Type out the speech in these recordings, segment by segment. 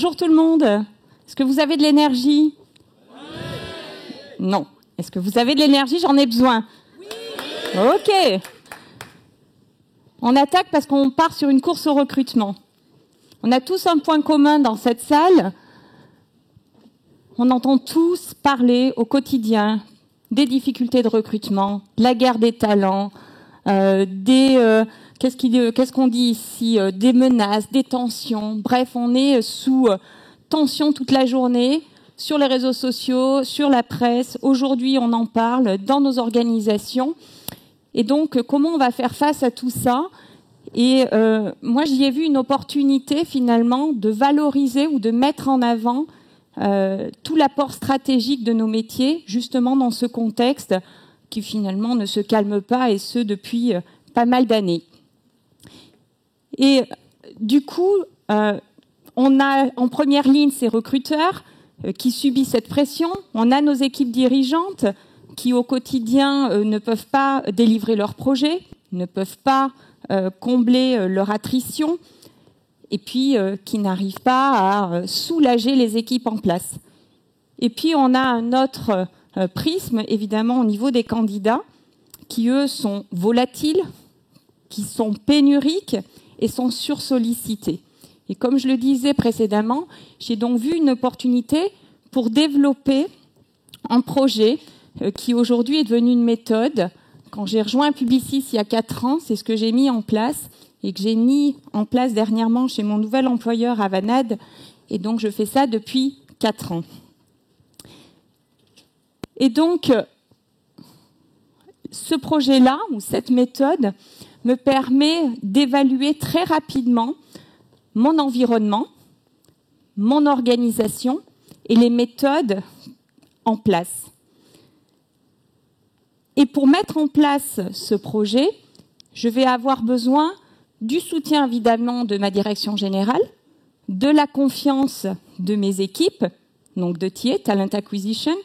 Bonjour tout le monde. Est-ce que vous avez de l'énergie? Non. Est-ce que vous avez de l'énergie? J'en ai besoin. Ok. On attaque parce qu'on part sur une course au recrutement. On a tous un point commun dans cette salle. On entend tous parler au quotidien des difficultés de recrutement, de la guerre des talents, qu'est-ce qu'on dit ici, des menaces, des tensions. Bref, on est sous tension toute la journée, sur les réseaux sociaux, sur la presse. Aujourd'hui, on en parle dans nos organisations. Et donc, comment on va faire face à tout ça? Et moi, j'y ai vu une opportunité, finalement, de valoriser ou de mettre en avant tout l'apport stratégique de nos métiers, justement dans ce contexte qui, finalement, ne se calme pas, et ce, depuis pas mal d'années. Et du coup, on a en première ligne ces recruteurs qui subissent cette pression. On a nos équipes dirigeantes qui, au quotidien, ne peuvent pas délivrer leurs projets, ne peuvent pas combler leur attrition, et puis qui n'arrivent pas à soulager les équipes en place. Et puis, on a un autre prisme, évidemment, au niveau des candidats, qui, eux, sont volatiles, qui sont pénuriques et sont sursollicités. Et comme je le disais précédemment, j'ai donc vu une opportunité pour développer un projet qui aujourd'hui est devenu une méthode. Quand j'ai rejoint Publicis il y a 4 ans, c'est ce que j'ai mis en place et que j'ai mis en place dernièrement chez mon nouvel employeur à Vanade. Et donc, je fais ça depuis 4 ans. Et donc, ce projet-là, ou cette méthode, me permet d'évaluer très rapidement mon environnement, mon organisation et les méthodes en place. Et pour mettre en place ce projet, je vais avoir besoin du soutien évidemment de ma direction générale, de la confiance de mes équipes, donc de TIE, Talent Acquisition,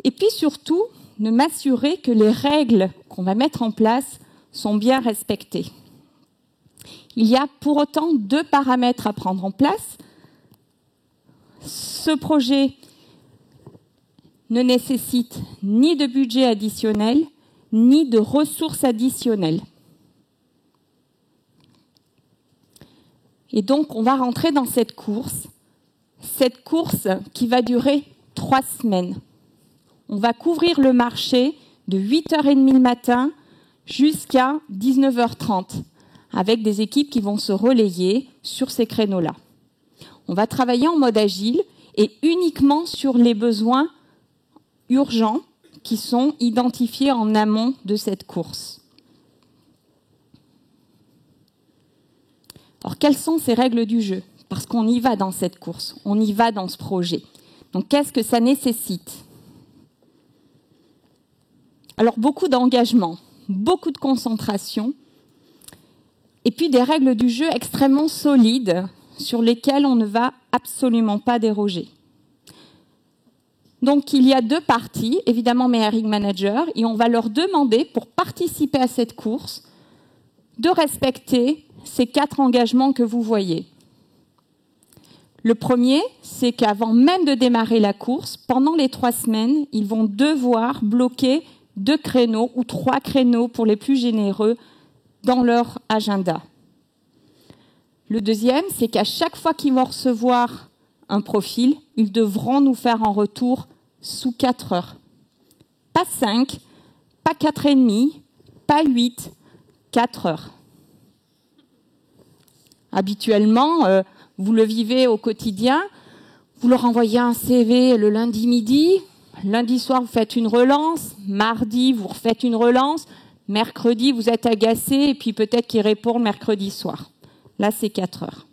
et puis surtout de m'assurer que les règles qu'on va mettre en place sont bien respectées. Il y a pour autant 2 paramètres à prendre en place. Ce projet ne nécessite ni de budget additionnel, ni de ressources additionnelles. Et donc, on va rentrer dans cette course qui va durer 3 semaines. On va couvrir le marché de 8h30 le matin jusqu'à 19h30, avec des équipes qui vont se relayer sur ces créneaux-là. On va travailler en mode agile et uniquement sur les besoins urgents qui sont identifiés en amont de cette course. Alors, quelles sont ces règles du jeu? Parce qu'on y va dans cette course, on y va dans ce projet. Donc, qu'est-ce que ça nécessite? Alors, beaucoup d'engagement, beaucoup de concentration, et puis des règles du jeu extrêmement solides sur lesquelles on ne va absolument pas déroger. Donc, il y a 2 parties, évidemment mes hiring managers, et on va leur demander, pour participer à cette course, de respecter ces 4 engagements que vous voyez. Le premier, c'est qu'avant même de démarrer la course, pendant les 3 semaines, ils vont devoir bloquer 2 créneaux ou 3 créneaux pour les plus généreux dans leur agenda. Le deuxième, c'est qu'à chaque fois qu'ils vont recevoir un profil, ils devront nous faire en retour sous 4 heures. Pas 5, pas 4,5, pas 8, 4 heures. Habituellement, vous le vivez au quotidien, vous leur envoyez un CV le lundi midi, lundi soir vous faites une relance, mardi vous refaites une relance, mercredi vous êtes agacé et puis peut-être qu'ils répondent mercredi soir. Là, c'est 4 heures.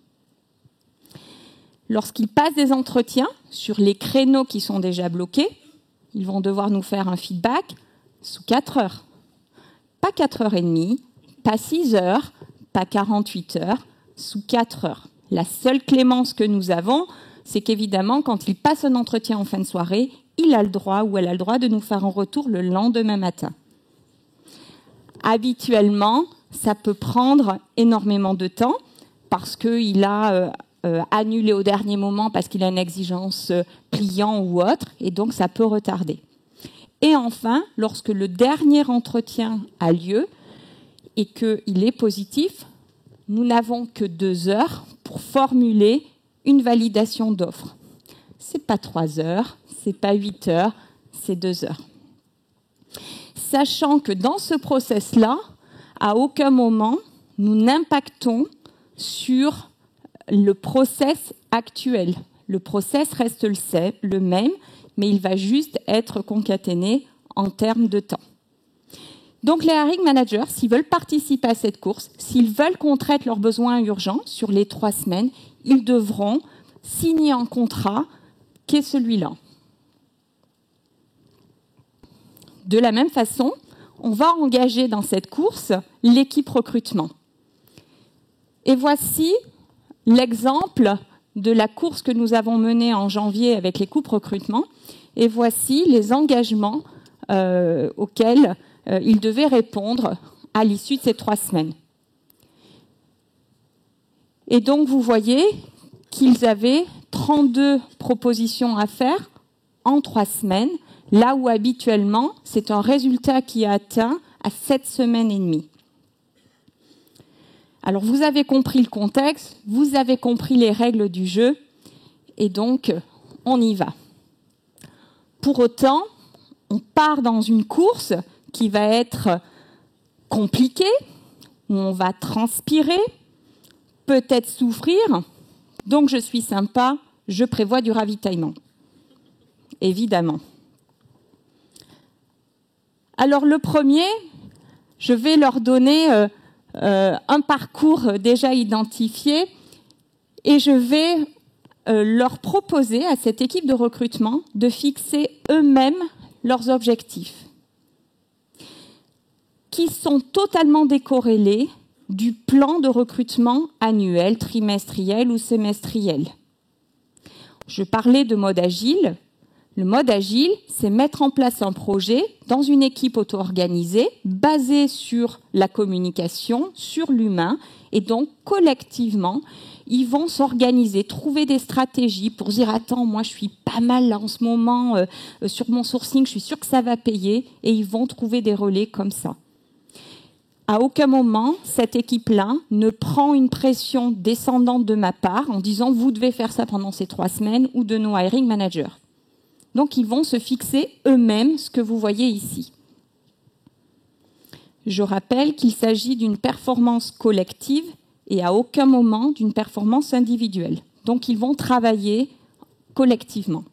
Lorsqu'ils passent des entretiens sur les créneaux qui sont déjà bloqués, ils vont devoir nous faire un feedback sous 4 heures. Pas 4h30, pas 6 heures, pas 48 heures, sous 4 heures. La seule clémence que nous avons, c'est qu'évidemment, quand il passe un entretien en fin de soirée, il a le droit ou elle a le droit de nous faire un retour le lendemain matin. Habituellement, ça peut prendre énormément de temps parce qu'il a annulé au dernier moment parce qu'il a une exigence client ou autre, et donc ça peut retarder. Et enfin, lorsque le dernier entretien a lieu et qu'il est positif, nous n'avons que 2 heures pour formuler une validation d'offre. Ce n'est pas 3 heures, ce n'est pas 8 heures, c'est 2 heures. Sachant que dans ce process-là, à aucun moment, nous n'impactons sur le process actuel. Le process reste le même, mais il va juste être concaténé en termes de temps. Donc les hiring managers, s'ils veulent participer à cette course, s'ils veulent qu'on traite leurs besoins urgents sur les 3 semaines, ils devront signer un contrat qui est celui-là. De la même façon, on va engager dans cette course l'équipe recrutement. Et voici l'exemple de la course que nous avons menée en janvier avec l'équipe recrutement. Et voici les engagements auxquels ils devaient répondre à l'issue de ces 3 semaines. Et donc, vous voyez qu'ils avaient 32 propositions à faire en 3 semaines, là où habituellement, c'est un résultat qui est atteint à 7 semaines et demie. Alors, vous avez compris le contexte, vous avez compris les règles du jeu, et donc, on y va. Pour autant, on part dans une course qui va être compliquée, où on va transpirer, peut-être souffrir. Donc, je suis sympa, je prévois du ravitaillement. Évidemment. Alors, le premier, je vais leur donner un parcours déjà identifié et je vais leur proposer à cette équipe de recrutement de fixer eux-mêmes leurs objectifs qui sont totalement décorrélés du plan de recrutement annuel, trimestriel ou semestriel. Je parlais de mode agile. Le mode agile, c'est mettre en place un projet dans une équipe auto-organisée, basée sur la communication, sur l'humain, et donc collectivement, ils vont s'organiser, trouver des stratégies pour dire « Attends, moi je suis pas mal là en ce moment sur mon sourcing, je suis sûre que ça va payer », et ils vont trouver des relais comme ça. À aucun moment, cette équipe-là ne prend une pression descendante de ma part en disant « Vous devez faire ça pendant ces 3 semaines » ou de nos hiring managers. Donc, ils vont se fixer eux-mêmes ce que vous voyez ici. Je rappelle qu'il s'agit d'une performance collective et à aucun moment d'une performance individuelle. Donc, ils vont travailler collectivement.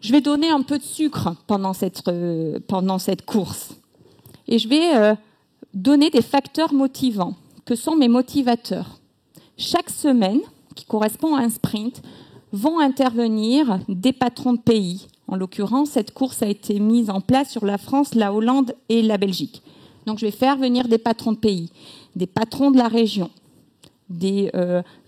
Je vais donner un peu de sucre pendant cette course. Et je vais donner des facteurs motivants, que sont mes motivateurs. Chaque semaine, qui correspond à un sprint, vont intervenir des patrons de pays. En l'occurrence, cette course a été mise en place sur la France, la Hollande et la Belgique. Donc, je vais faire venir des patrons de pays, des patrons de la région, des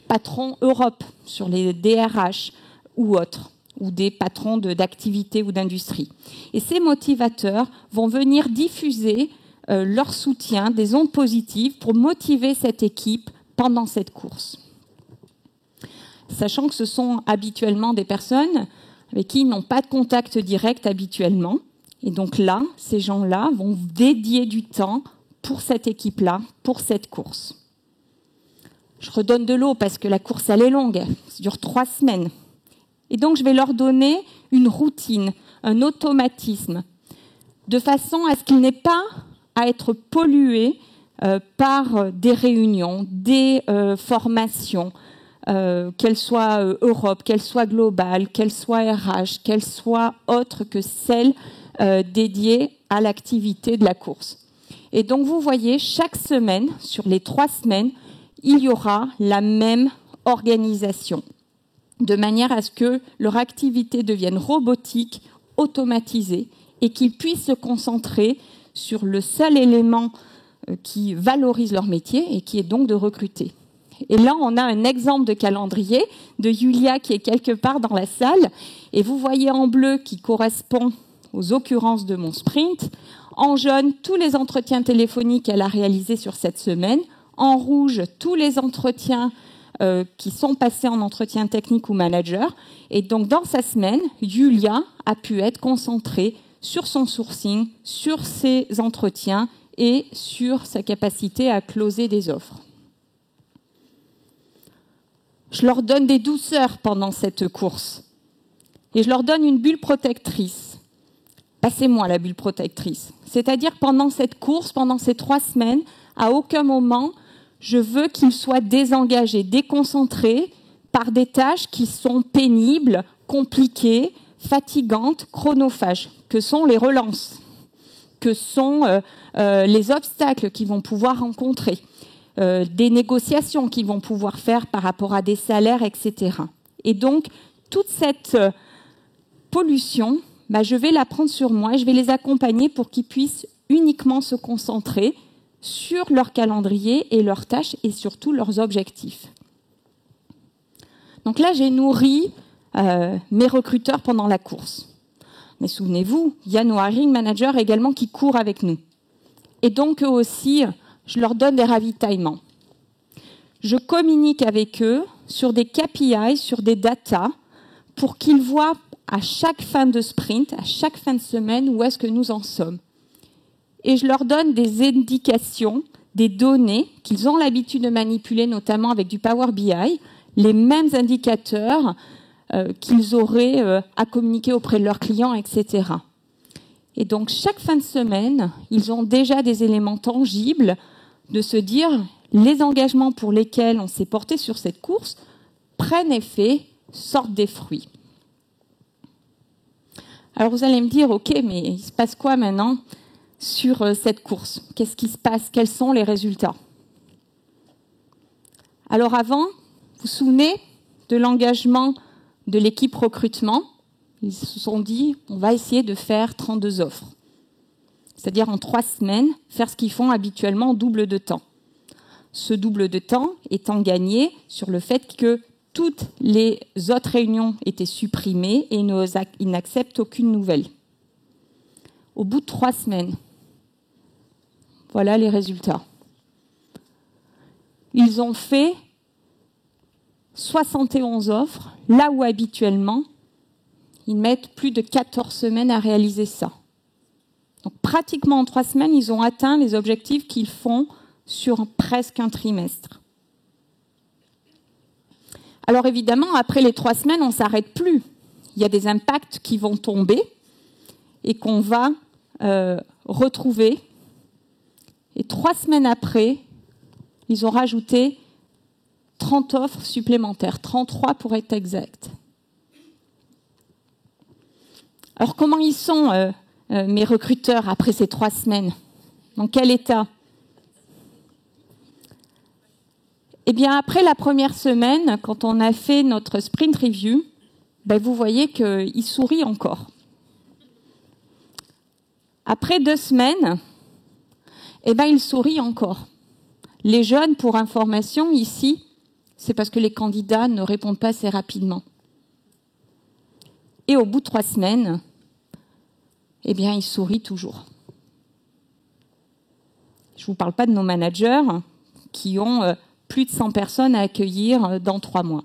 patrons Europe sur les DRH ou autres, ou des patrons d'activité ou d'industrie. Et ces motivateurs vont venir diffuser leur soutien, des ondes positives pour motiver cette équipe pendant cette course. Sachant que ce sont habituellement des personnes avec qui ils n'ont pas de contact direct habituellement. Et donc là, ces gens-là vont dédier du temps pour cette équipe-là, pour cette course. Je redonne de l'eau parce que la course, elle est longue. Ça dure 3 semaines. Et donc, je vais leur donner une routine, un automatisme, de façon à ce qu'il n'ait pas à être pollué par des réunions, des formations, qu'elles soient Europe, qu'elles soient globales, qu'elles soient RH, qu'elles soient autres que celles dédiées à l'activité de la course. Et donc, vous voyez, chaque semaine, sur les 3 semaines, il y aura la même organisation, de manière à ce que leur activité devienne robotique, automatisée, et qu'ils puissent se concentrer sur le seul élément qui valorise leur métier, et qui est donc de recruter. Et là, on a un exemple de calendrier de Julia qui est quelque part dans la salle. Et vous voyez en bleu qui correspond aux occurrences de mon sprint. En jaune, tous les entretiens téléphoniques qu'elle a réalisés sur cette semaine. En rouge, tous les entretiens qui sont passés en entretien technique ou manager. Et donc, dans sa semaine, Julia a pu être concentrée sur son sourcing, sur ses entretiens et sur sa capacité à closer des offres. Je leur donne des douceurs pendant cette course. Et je leur donne une bulle protectrice. Passez-moi la bulle protectrice. C'est-à-dire pendant cette course, pendant ces 3 semaines, à aucun moment, je veux qu'ils soient désengagés, déconcentrés par des tâches qui sont pénibles, compliquées, fatigantes, chronophages, que sont les relances, que sont les obstacles qu'ils vont pouvoir rencontrer, des négociations qu'ils vont pouvoir faire par rapport à des salaires, etc. Et donc, toute cette pollution, je vais la prendre sur moi et je vais les accompagner pour qu'ils puissent uniquement se concentrer sur leur calendrier et leurs tâches et surtout leurs objectifs. Donc là, j'ai nourri mes recruteurs pendant la course. Mais souvenez-vous, il y a nos hiring managers également qui courent avec nous. Et donc, eux aussi, je leur donne des ravitaillements. Je communique avec eux sur des KPI, sur des data, pour qu'ils voient à chaque fin de sprint, à chaque fin de semaine, où est-ce que nous en sommes. Et je leur donne des indications, des données qu'ils ont l'habitude de manipuler, notamment avec du Power BI, les mêmes indicateurs qu'ils auraient à communiquer auprès de leurs clients, etc. Et donc, chaque fin de semaine, ils ont déjà des éléments tangibles de se dire les engagements pour lesquels on s'est porté sur cette course prennent effet, sortent des fruits. Alors, vous allez me dire, OK, mais il se passe quoi maintenant sur cette course? Qu'est-ce qui se passe? Quels sont les résultats? Alors avant, vous vous souvenez de l'engagement de l'équipe recrutement? Ils se sont dit, on va essayer de faire 32 offres. C'est-à-dire en 3 semaines, faire ce qu'ils font habituellement en double de temps. Ce double de temps étant gagné sur le fait que toutes les autres réunions étaient supprimées et ils n'acceptent aucune nouvelle. Au bout de 3 semaines, voilà les résultats. Ils ont fait 71 offres, là où habituellement, ils mettent plus de 14 semaines à réaliser ça. Donc pratiquement en 3 semaines, ils ont atteint les objectifs qu'ils font sur presque un trimestre. Alors évidemment, après les 3 semaines, on ne s'arrête plus. Il y a des impacts qui vont tomber et qu'on va retrouver. Et 3 semaines après, ils ont rajouté 30 offres supplémentaires, 33 pour être exact. Alors comment ils sont, mes recruteurs, après ces 3 semaines? Dans quel état? Eh bien, après la première semaine, quand on a fait notre sprint review, vous voyez qu'ils sourient encore. Après 2 semaines, ils sourient encore. Les jeunes, pour information, ici, c'est parce que les candidats ne répondent pas assez rapidement. Et au bout de 3 semaines, ils sourient toujours. Je ne vous parle pas de nos managers qui ont plus de 100 personnes à accueillir dans 3 mois.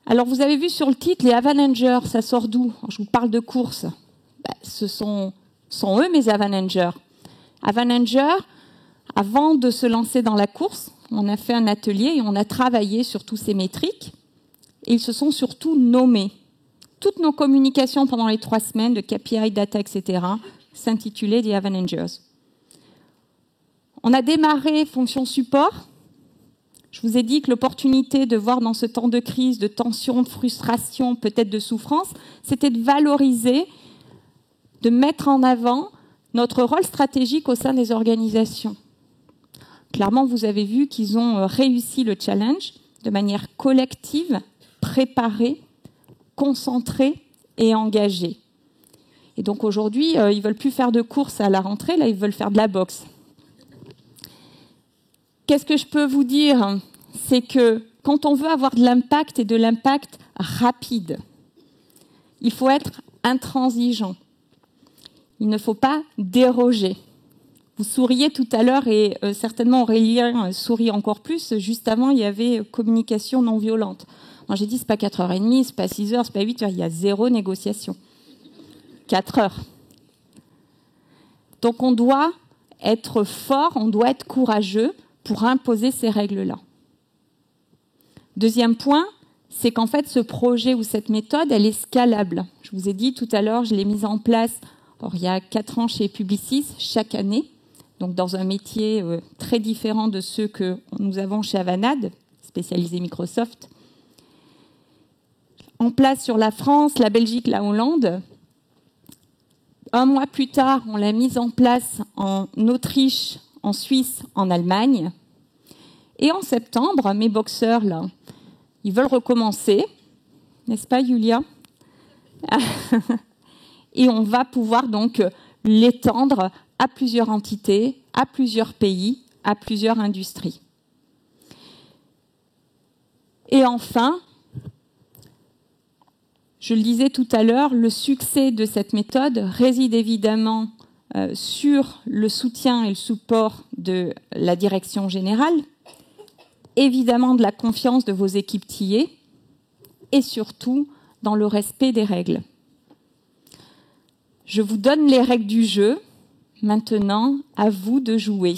Alors, vous avez vu sur le titre, les Avanagers, ça sort d'où? Je vous parle de course. Ce sont eux, mes Avanagers. Avanagers, avant de se lancer dans la course, on a fait un atelier et on a travaillé sur tous ces métriques. Et ils se sont surtout nommés. Toutes nos communications pendant les 3 semaines de KPI, data, etc. s'intitulaient des Avanagers. On a démarré fonction support. Je vous ai dit que l'opportunité de voir dans ce temps de crise, de tension, de frustration, peut-être de souffrance, c'était de valoriser, de mettre en avant notre rôle stratégique au sein des organisations. Clairement, vous avez vu qu'ils ont réussi le challenge de manière collective, préparée, concentrée et engagée. Et donc aujourd'hui, ils ne veulent plus faire de course à la rentrée, là, ils veulent faire de la boxe. Qu'est-ce que je peux vous dire? C'est que quand on veut avoir de l'impact et de l'impact rapide, il faut être intransigeant. Il ne faut pas déroger. Vous souriez tout à l'heure et certainement Aurélien sourit encore plus. Juste avant, il y avait communication non violente. Moi, j'ai dit, c'est pas 4h30, c'est pas 6h, c'est pas 8h, il y a 0 négociation. 4 heures. Donc on doit être fort, on doit être courageux pour imposer ces règles-là. Deuxième point, c'est qu'en fait, ce projet ou cette méthode, elle est scalable. Je vous ai dit tout à l'heure, je l'ai mise en place il y a 4 ans chez Publicis, chaque année, donc dans un métier très différent de ceux que nous avons chez Avanade, spécialisé Microsoft. En place sur la France, la Belgique, la Hollande. 1 mois plus tard, on l'a mise en place en Autriche, en Suisse, en Allemagne. Et en septembre, mes boxeurs, là, ils veulent recommencer, n'est-ce pas, Julia? Et on va pouvoir donc l'étendre à plusieurs entités, à plusieurs pays, à plusieurs industries. Et enfin, je le disais tout à l'heure, le succès de cette méthode réside évidemment sur le soutien et le support de la direction générale, évidemment de la confiance de vos équipes TIE et surtout dans le respect des règles. Je vous donne les règles du jeu. Maintenant, à vous de jouer.